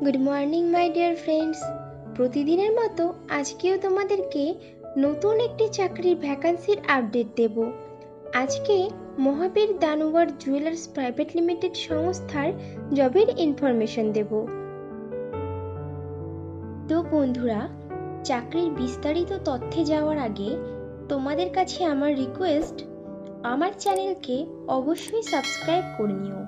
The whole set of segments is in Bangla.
Good morning my dear friends. প্রতিদিনের মতো আজকেও তোমাদেরকে নতুন একটি চাকরির ভ্যাকান্সির আপডেট দেব। আজকে মহাবীর দানুয়ার জুয়েলার্স প্রাইভেট লিমিটেড সংস্থার জবের ইনফরমেশন দেব। তো বন্ধুরা, চাকরির বিস্তারিত তথ্যে যাওয়ার আগে তোমাদের কাছে আমার রিকোয়েস্ট, আমার চ্যানেলকে অবশ্যই সাবস্ক্রাইব করে নিও।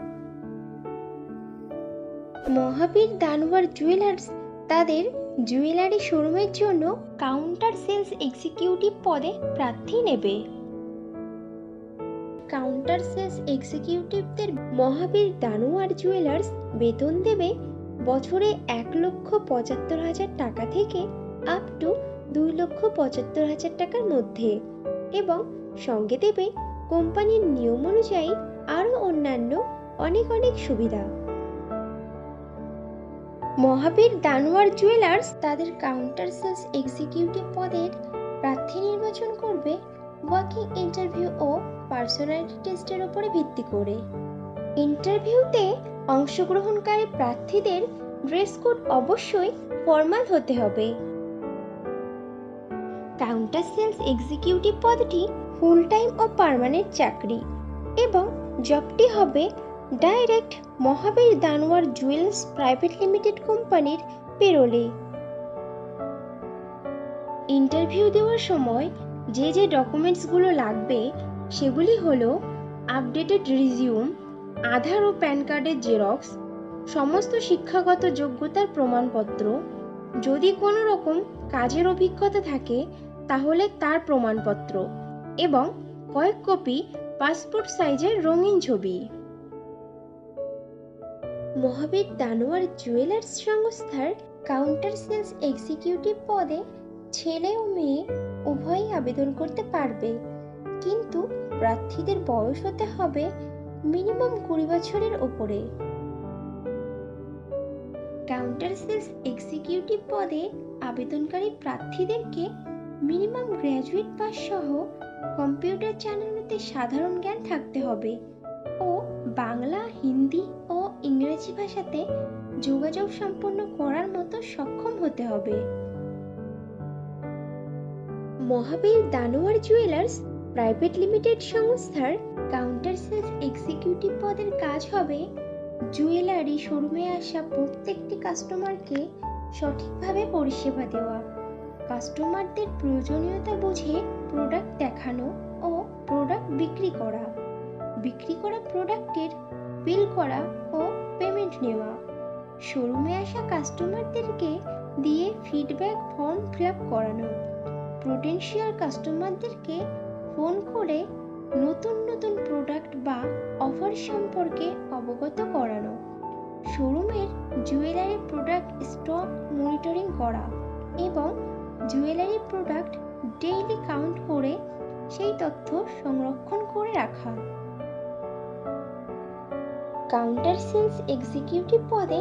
মহাবীর দানুয়ার জুয়েলার্স তাদের জুয়েলারি শোরুমের জন্য কাউন্টার সেলস এক্সিকিউটিভ পদে প্রার্থী নেবে। কাউন্টার সেলস এক্সিকিউটিভদের মহাবীর দানুয়ার জুয়েলার্স বেতন দেবে বছরে 1,75,000 টাকা থেকে আপ টু 2,75,000 টাকার মধ্যে, এবং সঙ্গে দেবে কোম্পানির নিয়ম অনুযায়ী আরও অন্যান্য অনেক সুবিধা। মহাবীর দানুয়ার জুয়েলার্স তাদের কাউন্টার সেলস এক্সিকিউটিভ পদের প্রার্থী নির্বাচন করবে ওয়াকিং ইন্টারভিউ ও পার্সোনালিটি টেস্টের উপরে ভিত্তি করে। ইন্টারভিউতে অংশগ্রহণকারী প্রার্থীদের ড্রেস কোড অবশ্যই ফর্মাল হতে হবে। কাউন্টার সেলস এক্সিকিউটিভ পদটি ফুল টাইম ও পার্মানেন্ট চাকরি, এবং জবটি হবে ডাইরেক্ট মহাবীর দানুয়ার জুয়েলার্স প্রাইভেট লিমিটেড কোম্পানির পেরোলে। ইন্টারভিউ দেওয়ার সময় যে ডকুমেন্টসগুলো লাগবে সেগুলি হলো আপডেটেড রিজিউম, আধার ও প্যান কার্ডের জেরক্স, সমস্ত শিক্ষাগত যোগ্যতার প্রমাণপত্র, যদি কোনো রকম কাজের অভিজ্ঞতা থাকে তাহলে তার প্রমাণপত্র, এবং কয়েক কপি পাসপোর্ট সাইজের রঙিন ছবি। মহাবীর দানুয়ার জুয়েলার্স সংস্থার কাউন্টার সেলস এক্সিকিউটিভ পদে ছেলে ও মেয়ে উভয়ই আবেদন করতে পারবে, কিন্তু প্রার্থীদের বয়স হতে হবে মিনিমাম 20 বছরের ওপরে। কাউন্টার সেলস এক্সিকিউটিভ পদে আবেদনকারী প্রার্থীদেরকে মিনিমাম গ্র্যাজুয়েট পাস সহ কম্পিউটার চালানোতে সাধারণ জ্ঞান থাকতে হবে ও বাংলা, হিন্দি ও ইংরেজি ভাষাতে যোগাযোগ সম্পন্ন করার মতো সক্ষম হতে হবে। মহাবীর দানুয়ার জুয়েলার্স প্রাইভেট লিমিটেড সংস্থার কাউন্টার সেলস এক্সিকিউটিভ পদের কাজ হবে জুয়েলারি শোরুমে আসা প্রত্যেকটি কাস্টমারকে সঠিকভাবে পরিষেবা দেওয়া, কাস্টমারদের প্রয়োজনীয়তা বুঝে প্রোডাক্ট দেখানো ও প্রোডাক্ট বিক্রি করা প্রোডাক্টের বিল করা ও পেমেন্ট নেওয়া, শোরুমে আসা কাস্টমারদেরকে দিয়ে ফিডব্যাক ফর্ম ফিল আপ করানো, পোটেনশিয়াল কাস্টমারদেরকে ফোন করে নতুন প্রোডাক্ট বা অফার সম্পর্কে অবগত করানো, শোরুমের জুয়েলারি প্রোডাক্ট স্টক মনিটরিং করা এবং জুয়েলারি প্রোডাক্ট ডেইলি কাউন্ট করে সেই তথ্য সংরক্ষণ করে রাখা। কাউন্টার সেলস এক্সিকিউটিভ পদে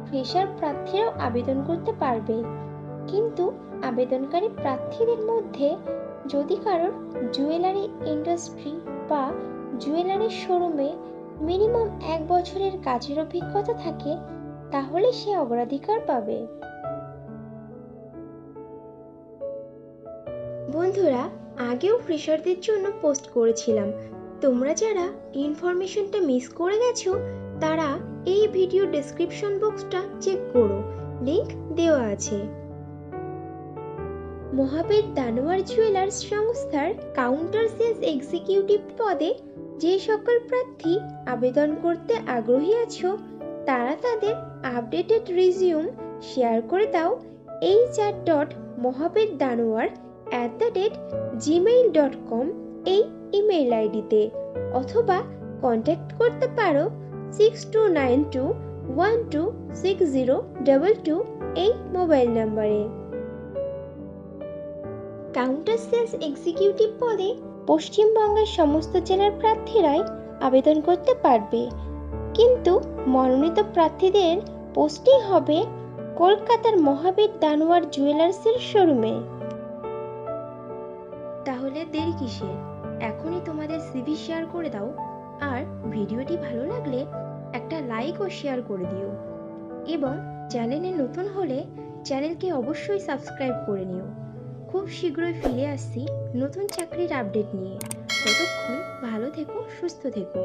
ফ্রেশার প্রার্থীরাও আবেদন করতে পারবে, কিন্তু আবেদনকারী প্রার্থীদের মধ্যে যদি কারোর জুয়েলারি ইন্ডাস্ট্রি বা জুয়েলারি শোরুমে মিনিমাম 1 বছরের কাজের অভিজ্ঞতা থাকে তাহলে সে অগ্রাধিকার পাবে। বন্ধুরা, আগেও ফ্রেশারদের জন্য পোস্ট করেছিলাম, তোমরা যারা ইনফরমেশনটা মিস করে গেছো তারা এই ভিডিও ডেসক্রিপশন বক্সটা চেক করো, লিংক দেওয়া আছে। মহাবীর দানুয়ার জুয়েলার্স সংস্থার কাউন্টার সেলস এক্সিকিউটিভ পদে যে সকল প্রার্থী আবেদন করতে আগ্রহী আছো তারা তাদের আপডেটেড রিজিউম শেয়ার করে দাও hr.mohabirdanuar@gmail.com এই ইমেইল আইডিতে, অথবা কন্ট্যাক্ট করতে পারো 6292126022 এই মোবাইল নাম্বারে। কাউন্টার সেলস এক্সিকিউটিভ পদে পশ্চিমবঙ্গের সমস্ত জেলার প্রার্থীরাই আবেদন করতে পারবে, কিন্তু মনোনীত প্রার্থীদের পোস্টিং হবে কলকাতার মহাবীর দানুয়ার জুয়েলার্সের শোরুমে। তাহলে দেরি কিসের, এখনই তোমাদের সিভি শেয়ার করে দাও, আর ভিডিওটি ভালো লাগলে একটা লাইক ও শেয়ার করে দিও, এবং চ্যানেলে নতুন হলে চ্যানেলকে অবশ্যই সাবস্ক্রাইব করে নিও। খুব শীঘ্রই ফিরে আসছি নতুন চাকরির আপডেট নিয়ে। ততক্ষণ ভালো থেকো, সুস্থ থেকো।